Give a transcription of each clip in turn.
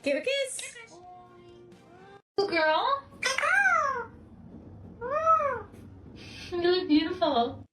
Give a kiss. Good girl. You look beautiful.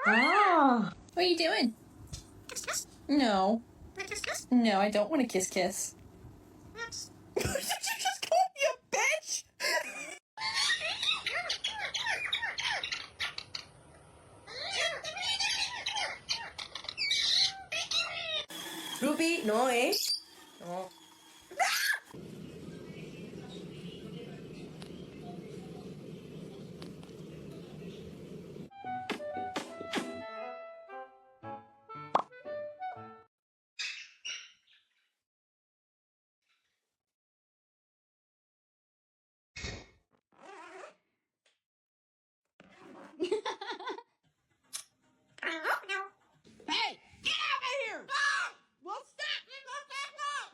Oh, what are you doing? No. No, I don't want to kiss kiss. Did you just call me a bitch? Ruby, no, eh? No. Hey, get out of here! Well, stop!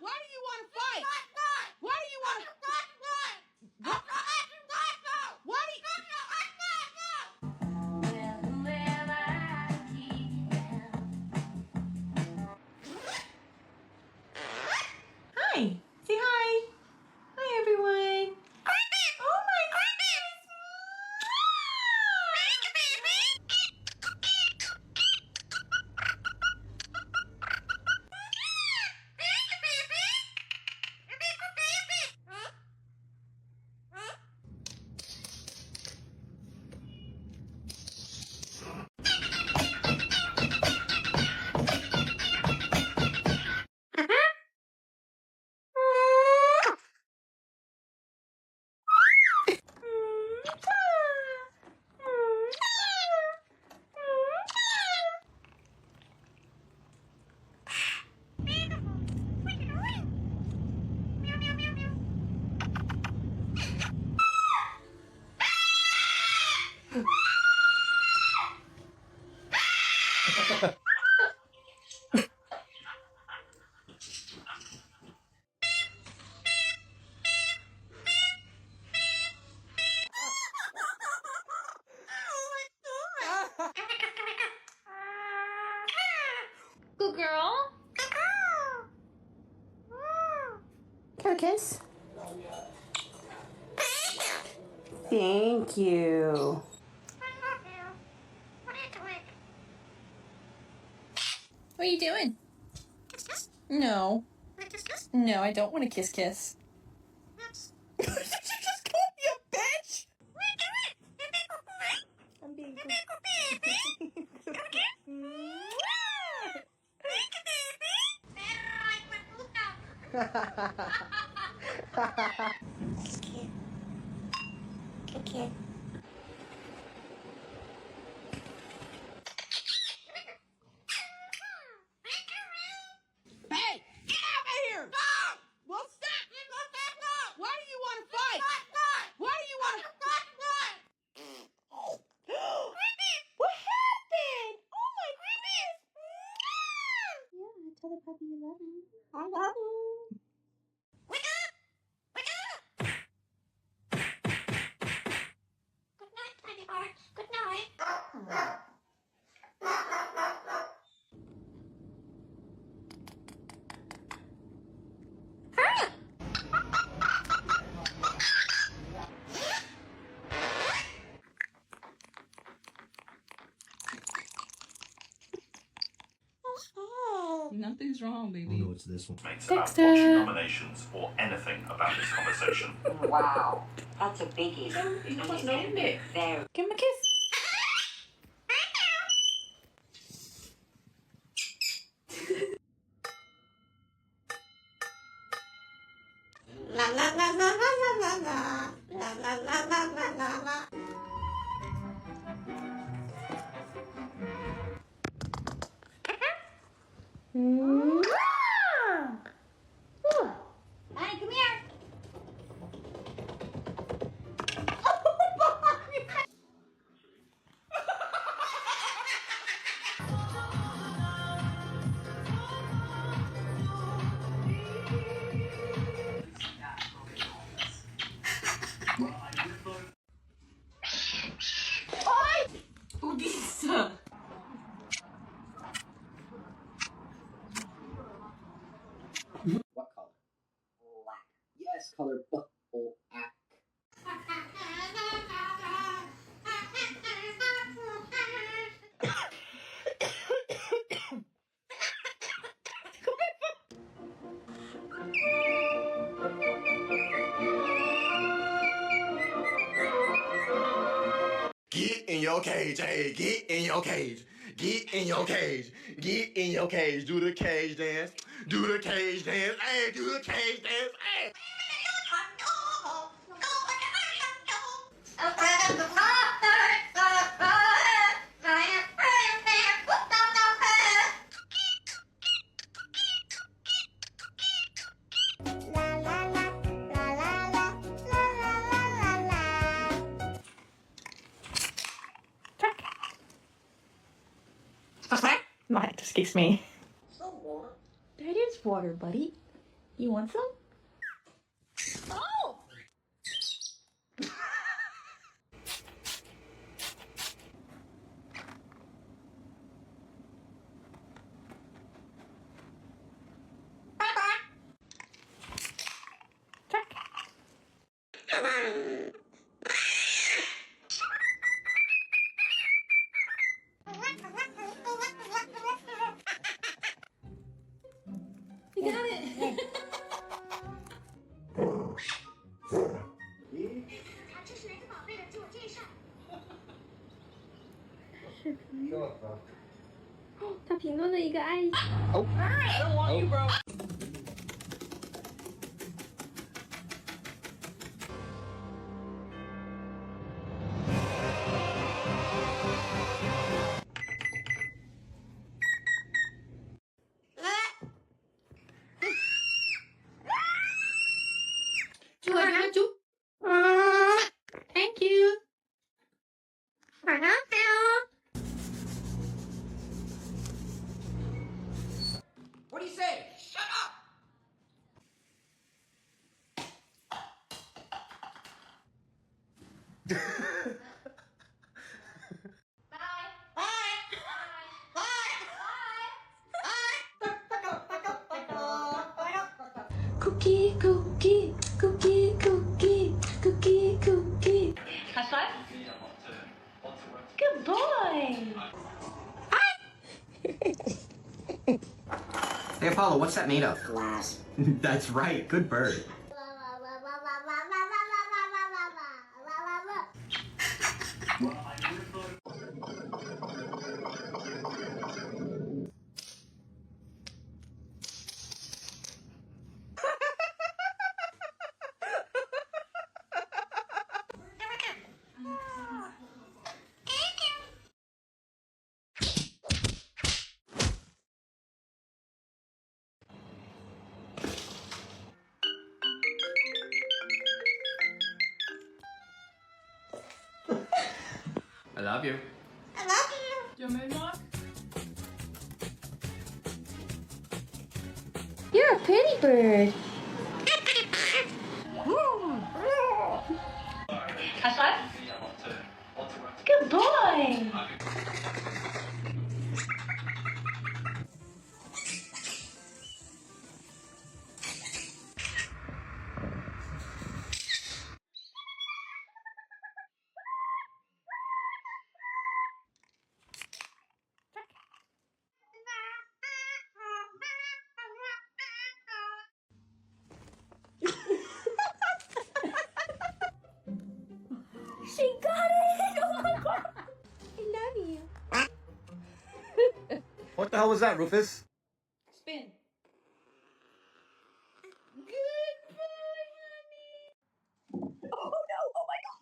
Why do you want to fight? Why do you want to... Why do Hi! Say hi! Hi, everyone! Oh my goodness! Good girl. Can I kiss? Thank you. What are you doing? No. No, I don't want to kiss kiss. Did you just call me a bitch? I'm being good. Okay. Hey, get out of here! Well, stop! Why do you want to fight? Why do you want to... What happened? Oh my goodness! Yeah, tell the puppy you love him. I love him. Good night, tiny heart. Good night. Nothing's wrong, baby. Oh no, it's this one. About watching nominations or anything about this conversation. Wow, that's a biggie. You must know it. Very. Give him a kiss. La la la la la la la la la la la la la la. Hi, come here. color butthole act. Get in your cage, hey, get in your cage. Get in your cage. Get in your cage. Do the cage dance. Do the cage dance. Hey, do the cage dance. Hey. Might excuse me. That is water, buddy. You want some? Oh! You got it. Oh, 他评论了一个爱心。 I don't want you, bro. Thank you. What do you say? Shut up! Cookie, cookie, cookie, cookie, cookie, cookie. High five. Good boy. Hey Apollo, what's that made of? Glass. That's right, good bird. I love you. I love you. Your moon rock? You're a pretty bird. High five. Good boy. She got it. Oh my God. I love you. What the hell was that, Rufus? Spin. Good boy, honey. Oh no! Oh my God!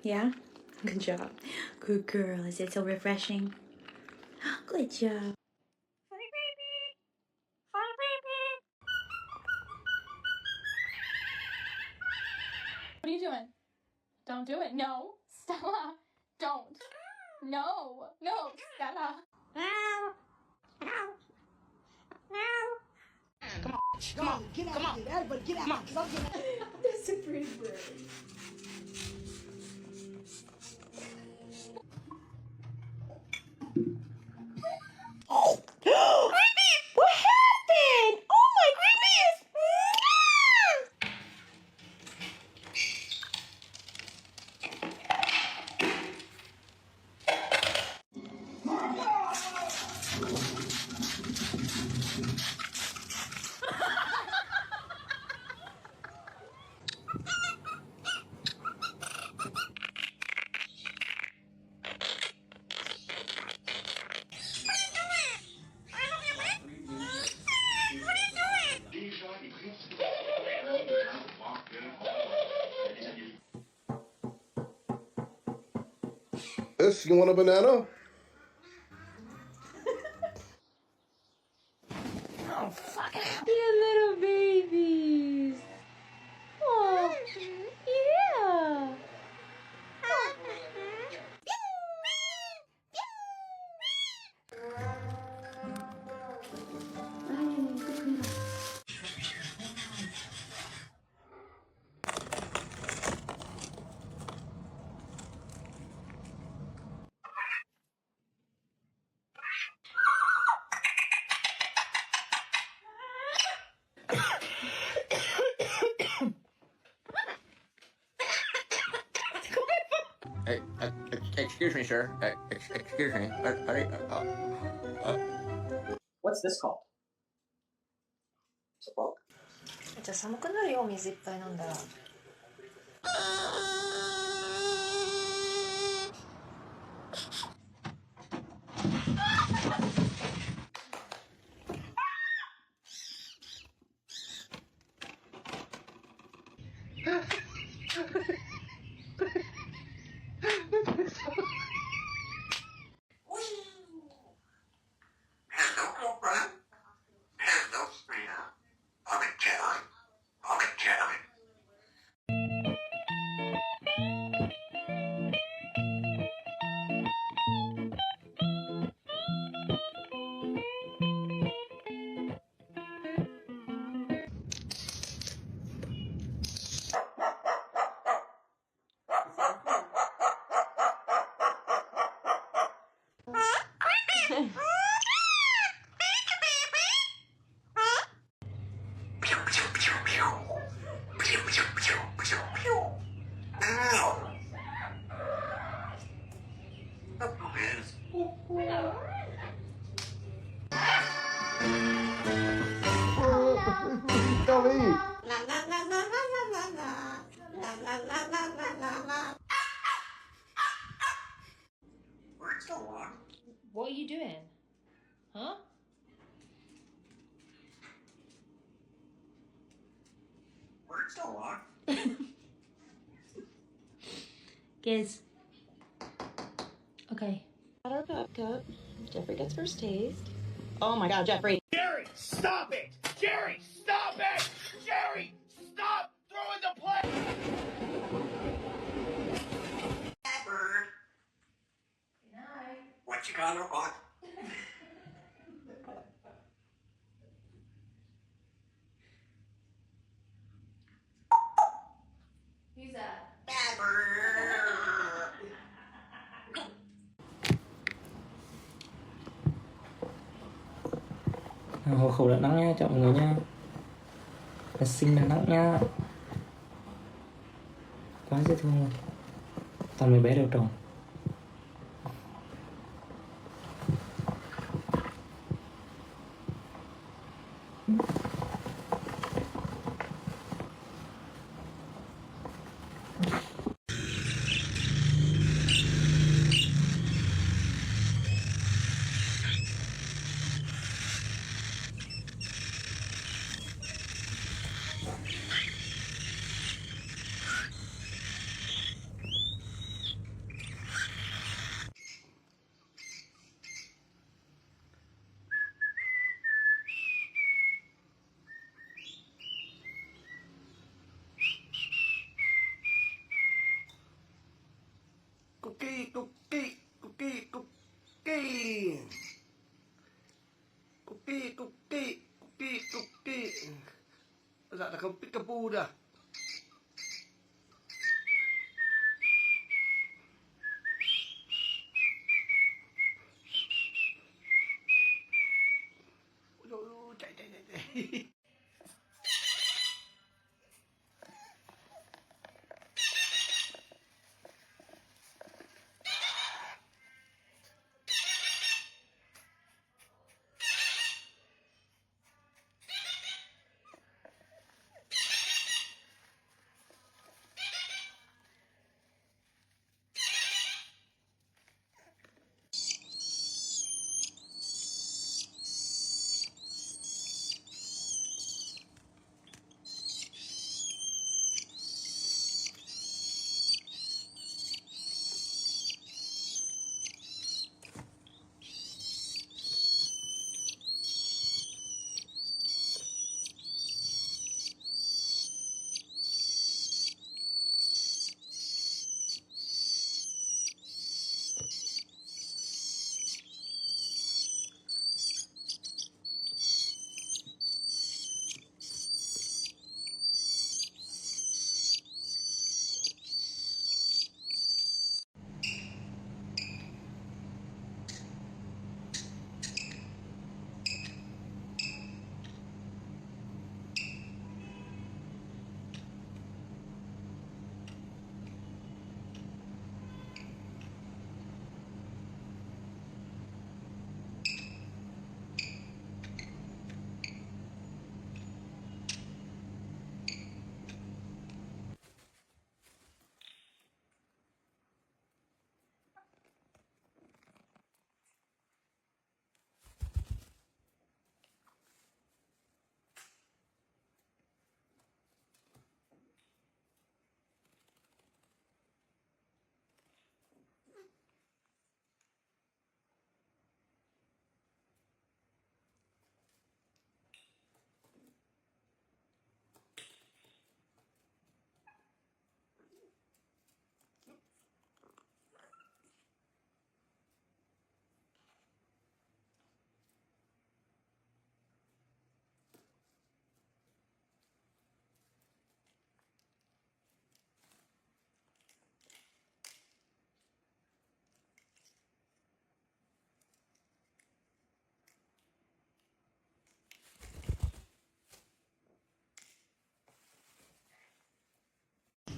Yeah? Good job. Good girl. Is it so refreshing? Good job. What are you doing? Don't do it. No. Stella. Don't. No. No, Stella. Come on, get out of here. Everybody get out. Come on. That's a pretty bird. Yes, you want a banana? Oh, fuck it. You little babies. Oh, yeah. Excuse me, sir. Excuse me. What's this called? It's a book. じゃあ寒くなるよ、お水いっぱい飲んだら。What are you doing? Huh? Giz. Okay. Our cup. Jeffrey gets first taste. Oh my god, Jeffrey. Jerry, stop it! Jerry, stop it! Jerry, stop throwing the plate! Bird. What you got on? Who's that? Bird. Hộ khẩu Đà Nẵng nha, chào mọi người nha. Là sinh Đà Nẵng nha. Quá dễ thương luôn. Toàn mấy bé đều trồng.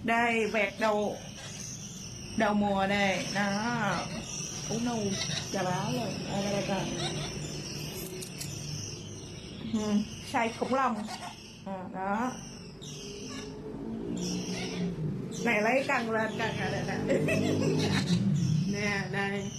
Đây, vẹt đầu mùa đây, đó. Ú nâu, chà báo rồi, đây. Size khủng long. Đó. Này lấy căng lên, căng nè. Nè, đây.